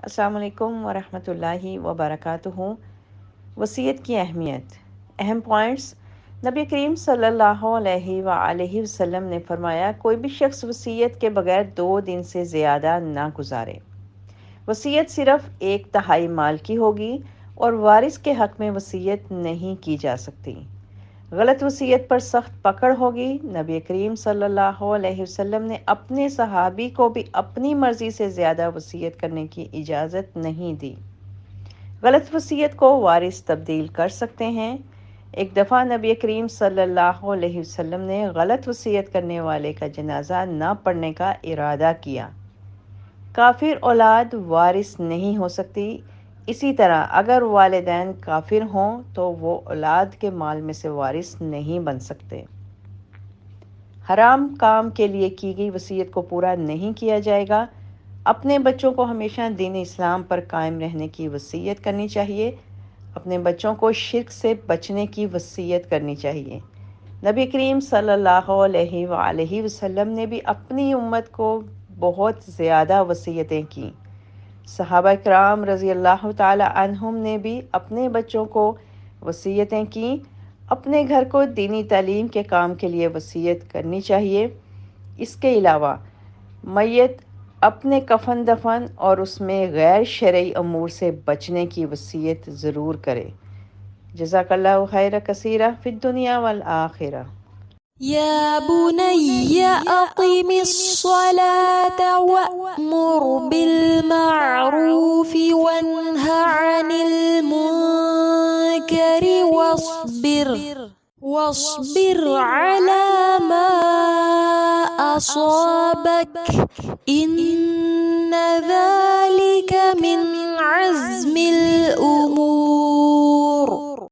السلام علیکم ورحمۃ اللہ وبرکاتہ۔ وصیت کی اہمیت۔ اہم پوائنٹس۔ نبی کریم صلی اللہ علیہ وآلہ وسلم نے فرمایا، کوئی بھی شخص وصیت کے بغیر 2 دن سے زیادہ نہ گزارے۔ وصیت صرف 1/3 مال کی ہوگی اور وارث کے حق میں وصیت نہیں کی جا سکتی۔ غلط وصیت پر سخت پکڑ ہوگی۔ نبی کریم صلی اللہ علیہ وسلم نے اپنے صحابی کو بھی اپنی مرضی سے زیادہ وصیت کرنے کی اجازت نہیں دی۔ غلط وصیت کو وارث تبدیل کر سکتے ہیں۔ ایک دفعہ نبی کریم صلی اللہ علیہ وسلم نے غلط وصیت کرنے والے کا جنازہ نہ پڑھنے کا ارادہ کیا۔ کافر اولاد وارث نہیں ہو سکتی۔ اسی طرح اگر والدین کافر ہوں تو وہ اولاد کے مال میں سے وارث نہیں بن سکتے۔ حرام کام کے لیے کی گئی وصیت کو پورا نہیں کیا جائے گا۔ اپنے بچوں کو ہمیشہ دین اسلام پر قائم رہنے کی وصیت کرنی چاہیے۔ اپنے بچوں کو شرک سے بچنے کی وصیت کرنی چاہیے۔ نبی کریم صلی اللہ علیہ وآلہ وسلم نے بھی اپنی امت کو بہت زیادہ وصیتیں کیں۔ صحابہ کرام رضی اللہ تعالی عنہم نے بھی اپنے بچوں کو وصیتیں کیں۔ اپنے گھر کو دینی تعلیم کے کام کے لیے وصیت کرنی چاہیے۔ اس کے علاوہ میت اپنے کفن دفن اور اس میں غیر شرعی امور سے بچنے کی وصیت ضرور کرے۔ جزاک اللہ خیر کثیرہ فی الدنیا والآخرہ۔ يا بني أقم الصلاة وأمر بالمعروف وانه عن المنكر واصبر على ما أصابك إن ذلك من عزم